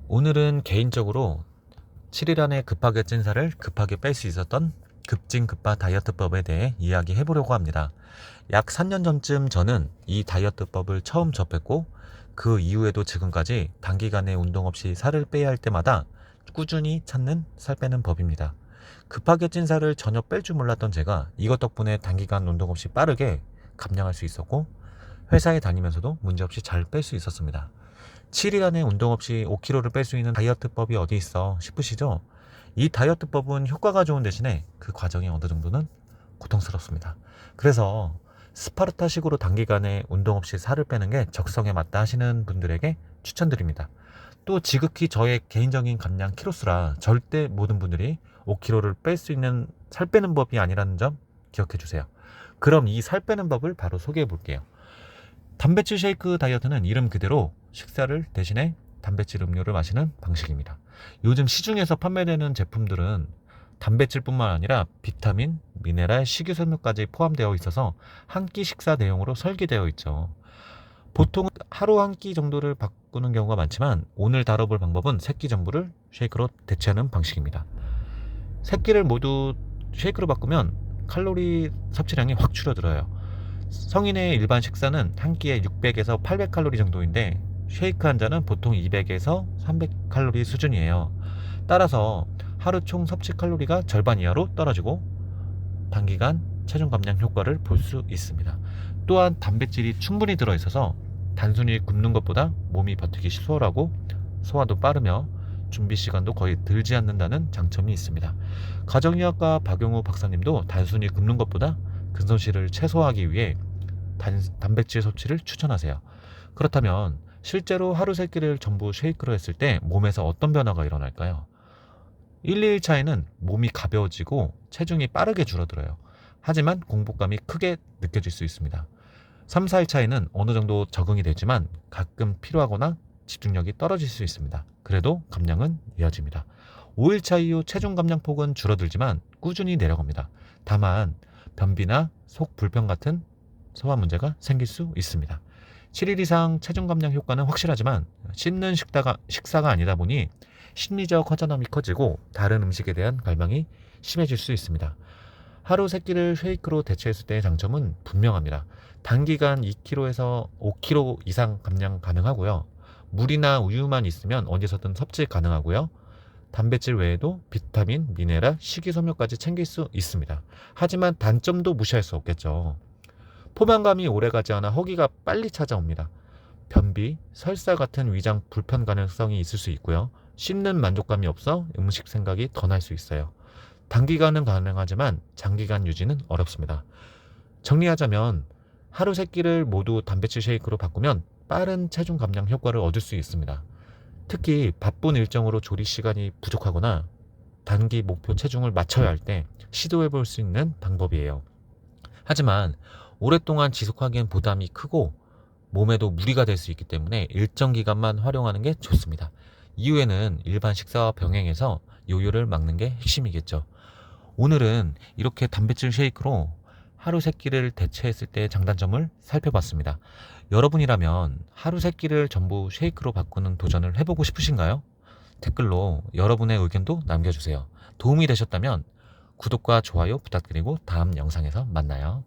오늘은 개인적으로 7일 안에 급하게 찐 살을 급하게 뺄 수 있었던 급진급파 다이어트법에 대해 이야기해 보려고 합니다. 약 3년 전쯤 저는 이 다이어트법을 처음 접했고 그 이후에도 지금까지 단기간에 운동 없이 살을 빼야 할 때마다 꾸준히 찾는 살 빼는 법입니다. 급하게 찐 살을 전혀 뺄 줄 몰랐던 제가 이것 덕분에 단기간 운동 없이 빠르게 감량할 수 있었고 회사에 다니면서도 문제없이 잘 뺄 수 있었습니다. 7일 안에 운동 없이 5kg를 뺄 수 있는 다이어트법이 어디 있어 싶으시죠? 이 다이어트법은 효과가 좋은 대신에 그 과정이 어느 정도는 고통스럽습니다. 그래서 스파르타식으로 단기간에 운동 없이 살을 빼는 게 적성에 맞다 하시는 분들에게 추천드립니다. 또 지극히 저의 개인적인 감량 키로수라 절대 모든 분들이 5kg를 뺄 수 있는 살 빼는 법이 아니라는 점 기억해 주세요. 그럼 이 살 빼는 법을 바로 소개해 볼게요. 단백질 쉐이크 다이어트는 이름 그대로 식사를 대신에 단백질 음료를 마시는 방식입니다. 요즘 시중에서 판매되는 제품들은 단백질뿐만 아니라 비타민, 미네랄, 식이섬유까지 포함되어 있어서 한 끼 식사 대용으로 설계되어 있죠. 보통 하루 한 끼 정도를 바꾸는 경우가 많지만 오늘 다뤄볼 방법은 세 끼 전부를 쉐이크로 대체하는 방식입니다. 세 끼를 모두 쉐이크로 바꾸면 칼로리 섭취량이 확 줄어들어요. 성인의 일반 식사는 한 끼에 600에서 800칼로리 정도인데 쉐이크 한 잔은 보통 200에서 300칼로리 수준이에요. 따라서 하루 총 섭취 칼로리가 절반 이하로 떨어지고 단기간 체중 감량 효과를 볼 수 있습니다. 또한 단백질이 충분히 들어있어서 단순히 굶는 것보다 몸이 버티기 수월하고 소화도 빠르며 준비 시간도 거의 들지 않는다는 장점이 있습니다. 가정의학과 박용우 박사님도 단순히 굶는 것보다 근손실을 최소화하기 위해 단백질 섭취를 추천하세요. 그렇다면 실제로 하루 세 끼를 전부 쉐이크로 했을 때 몸에서 어떤 변화가 일어날까요? 1, 2일 차에는 몸이 가벼워지고 체중이 빠르게 줄어들어요. 하지만 공복감이 크게 느껴질 수 있습니다. 3, 4일 차에는 어느 정도 적응이 되지만 가끔 피로하거나 집중력이 떨어질 수 있습니다. 그래도 감량은 이어집니다. 5일 차 이후 체중 감량 폭은 줄어들지만 꾸준히 내려갑니다. 다만 변비나 속 불편 같은 소화 문제가 생길 수 있습니다. 7일 이상 체중 감량 효과는 확실하지만 씹는 식사가 아니다 보니 심리적 허전함이 커지고 다른 음식에 대한 갈망이 심해질 수 있습니다. 하루 세 끼를 쉐이크로 대체했을 때의 장점은 분명합니다. 단기간 2kg에서 5kg 이상 감량 가능하고요. 물이나 우유만 있으면 어디서든 섭취 가능하고요. 단백질 외에도 비타민, 미네랄, 식이섬유까지 챙길 수 있습니다. 하지만 단점도 무시할 수 없겠죠. 포만감이 오래가지 않아 허기가 빨리 찾아옵니다. 변비, 설사 같은 위장 불편 가능성이 있을 수 있고요. 씹는 만족감이 없어 음식 생각이 더 날 수 있어요. 단기간은 가능하지만 장기간 유지는 어렵습니다. 정리하자면 하루 세 끼를 모두 단백질 쉐이크로 바꾸면 빠른 체중 감량 효과를 얻을 수 있습니다. 특히 바쁜 일정으로 조리 시간이 부족하거나 단기 목표 체중을 맞춰야 할 때 시도해 볼 수 있는 방법이에요. 하지만 오랫동안 지속하기엔 부담이 크고 몸에도 무리가 될 수 있기 때문에 일정 기간만 활용하는 게 좋습니다. 이후에는 일반 식사와 병행해서 요요를 막는 게 핵심이겠죠. 오늘은 이렇게 단백질 쉐이크로 하루 세 끼를 대체했을 때의 장단점을 살펴봤습니다. 여러분이라면 하루 세 끼를 전부 쉐이크로 바꾸는 도전을 해보고 싶으신가요? 댓글로 여러분의 의견도 남겨주세요. 도움이 되셨다면 구독과 좋아요 부탁드리고 다음 영상에서 만나요.